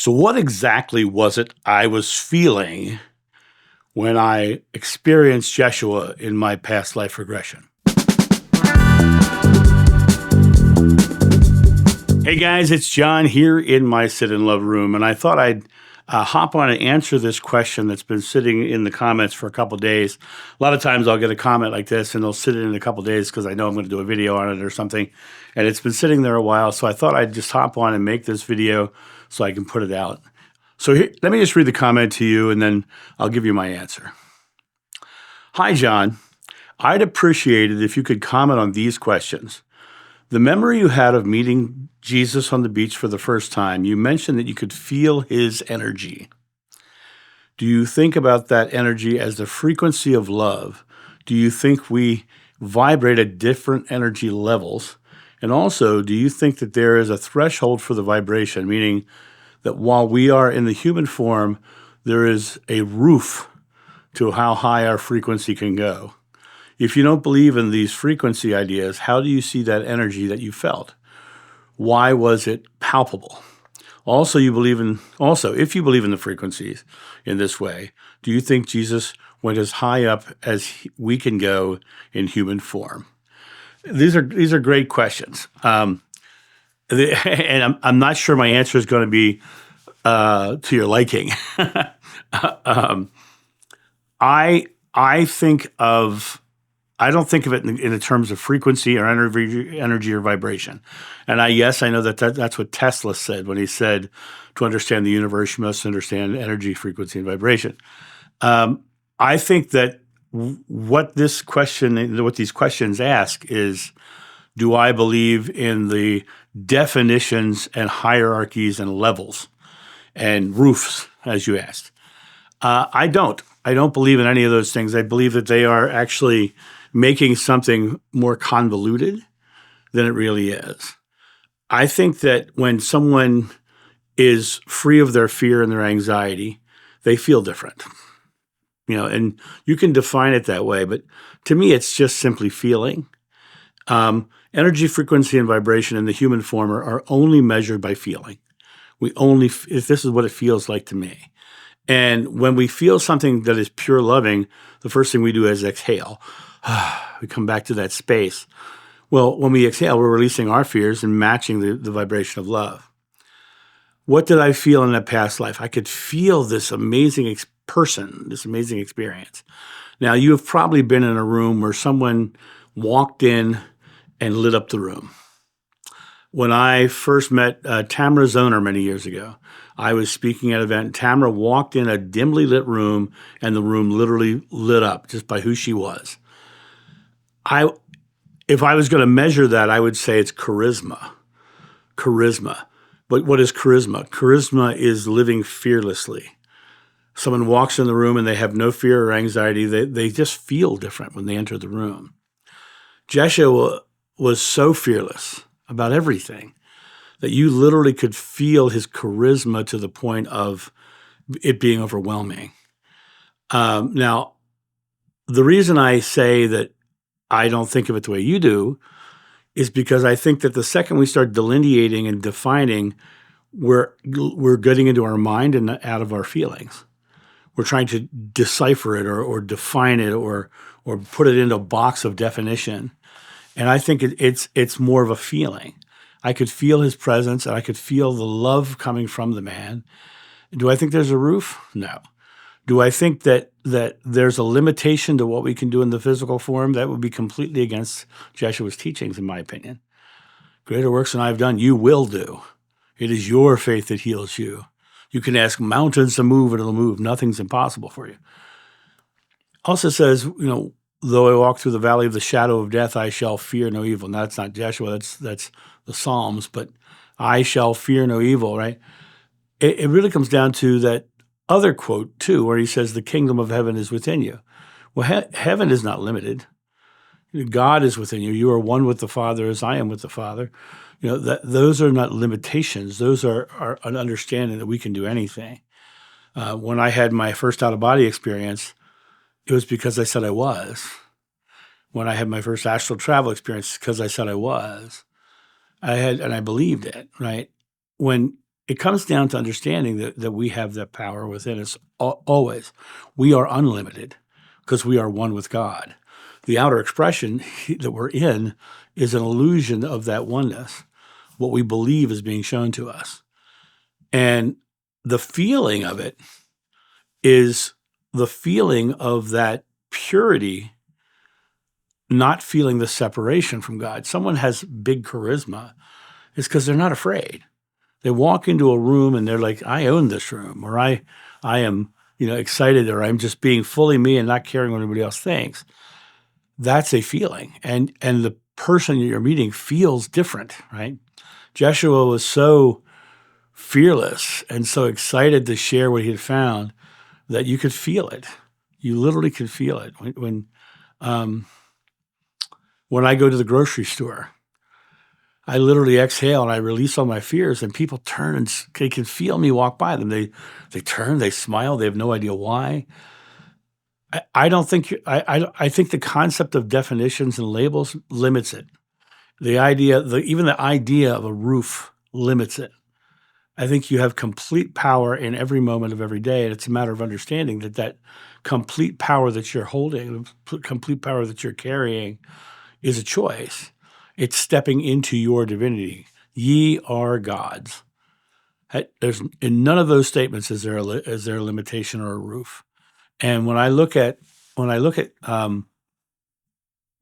So, what exactly was it I was feeling when I experienced Jeshua in my past life regression? Hey guys, it's John here in my Sit in Love room, and I thought I'd hop on and answer this question that's been sitting in the comments for a couple days. A lot of times I'll get a comment like this, and they'll sit in a couple days because I know I'm going to do a video on it or something, and it's been sitting there a while, so I thought I'd just hop on and make this video so I can put it out. So here, let me just read the comment to you, and then I'll give you my answer. Hi, John. I'd appreciate it if you could comment on these questions. The memory you had of meeting Jesus on the beach for the first time, you mentioned that you could feel his energy. Do you think about that energy as the frequency of love? Do you think we vibrate at different energy levels? And also, do you think that there is a threshold for the vibration, meaning that while we are in the human form, there is a roof to how high our frequency can go? If you don't believe in these frequency ideas, how do you see that energy that you felt? Why was it palpable? Also, if you believe in the frequencies in this way, do you think Jesus went as high up as we can go in human form? These are great questions. And I'm not sure my answer is going to be to your liking. I don't think of it in terms of frequency or energy or vibration. And I know that's what Tesla said when he said, to understand the universe, you must understand energy, frequency, and vibration. I think that what these questions ask is, do I believe in the definitions and hierarchies and levels and roofs, as you asked? I don't. I don't believe in any of those things. I believe that they are actually making something more convoluted than it really is. I think that when someone is free of their fear and their anxiety, they feel different. And you can define it that way, but to me, it's just simply feeling. Energy, frequency, and vibration in the human form are only measured by feeling. If this is what it feels like to me. And when we feel something that is pure loving, the first thing we do is exhale. We come back to that space. Well, when we exhale, we're releasing our fears and matching the vibration of love. What did I feel in that past life? I could feel this amazing this amazing experience. Now, you have probably been in a room where someone walked in and lit up the room. When I first met Tamara Zoner many years ago, I was speaking at an event. Tamara walked in a dimly lit room, and the room literally lit up just by who she was. If I was going to measure that, I would say it's charisma. Charisma. But what is charisma? Charisma is living fearlessly. Someone walks in the room and they have no fear or anxiety. They just feel different when they enter the room. Jeshua was so fearless about everything that you literally could feel his charisma to the point of it being overwhelming. Now, the reason I say that I don't think of it the way you do is because I think that the second we start delineating and defining, we're getting into our mind and out of our feelings. We're trying to decipher it or define it or put it into a box of definition. And I think it's more of a feeling. I could feel his presence, and I could feel the love coming from the man. Do I think there's a roof? No. Do I think that there's a limitation to what we can do in the physical form? That would be completely against Jeshua's teachings, in my opinion. Greater works than I've done, you will do. It is your faith that heals you. You can ask mountains to move, and it'll move. Nothing's impossible for you. Also says, though I walk through the valley of the shadow of death, I shall fear no evil. Now, that's not Jeshua, that's the Psalms, but I shall fear no evil, right? It really comes down to that other quote, too, where he says, the kingdom of heaven is within you. Well, heaven is not limited. God is within you. You are one with the Father as I am with the Father. Those are not limitations. Those are an understanding that we can do anything. When I had my first out-of-body experience, it was because I said I was. When I had my first astral travel experience, because I said I was. And I believed it, right? When it comes down to understanding that we have that power within us always. We are unlimited because we are one with God. The outer expression that we're in is an illusion of that oneness, what we believe is being shown to us. And the feeling of it is the feeling of that purity, not feeling the separation from God. Someone has big charisma, it's because they're not afraid. They walk into a room and they're like, I own this room, or I am, excited, or I'm just being fully me and not caring what anybody else thinks. That's a feeling. And the person you're meeting feels different, right? Jeshua was so fearless and so excited to share what he had found that you could feel it. You literally could feel it. When I go to the grocery store, I literally exhale and I release all my fears, and people turn and they can feel me walk by them. They turn, they smile, they have no idea why. I don't think I think the concept of definitions and labels limits it. Even the idea of a roof limits it. I think you have complete power in every moment of every day, and it's a matter of understanding that complete power that you're holding, the complete power that you're carrying, is a choice. It's stepping into your divinity. Ye are gods. There's in none of those statements is there a limitation or a roof. And when I look at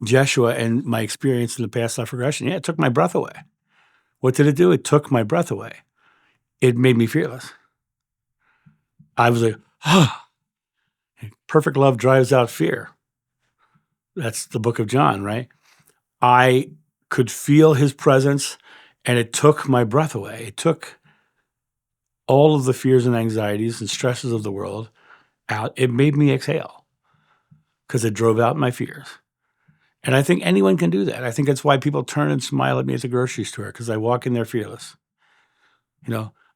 Jeshua and my experience in the past life regression, it took my breath away. What did it do? It took my breath away. It made me fearless. I was like, perfect love drives out fear. That's the book of John, right? I could feel his presence, and it took my breath away. It took all of the fears and anxieties and stresses of the world out. It made me exhale because it drove out my fears. And I think anyone can do that. I think that's why people turn and smile at me at the grocery store, because I walk in there fearless.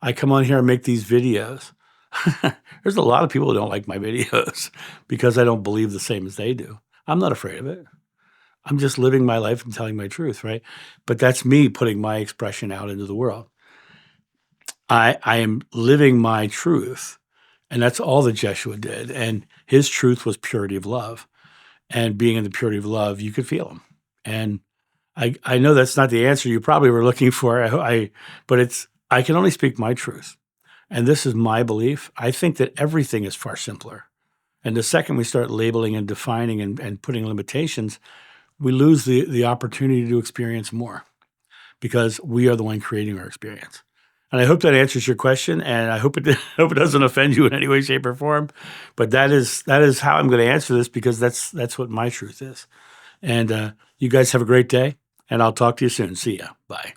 I come on here and make these videos. There's a lot of people who don't like my videos because I don't believe the same as they do. I'm not afraid of it. I'm just living my life and telling my truth, right? But that's me putting my expression out into the world. I am living my truth, and that's all that Jeshua did. And his truth was purity of love. And being in the purity of love, you could feel him. And I know that's not the answer you probably were looking for, but I can only speak my truth. And this is my belief. I think that everything is far simpler. And the second we start labeling and defining and putting limitations, we lose the opportunity to experience more, because we are the one creating our experience. And I hope that answers your question, and I hope it doesn't offend you in any way, shape, or form. But that is how I'm going to answer this, because that's what my truth is. And you guys have a great day, and I'll talk to you soon. See ya. Bye.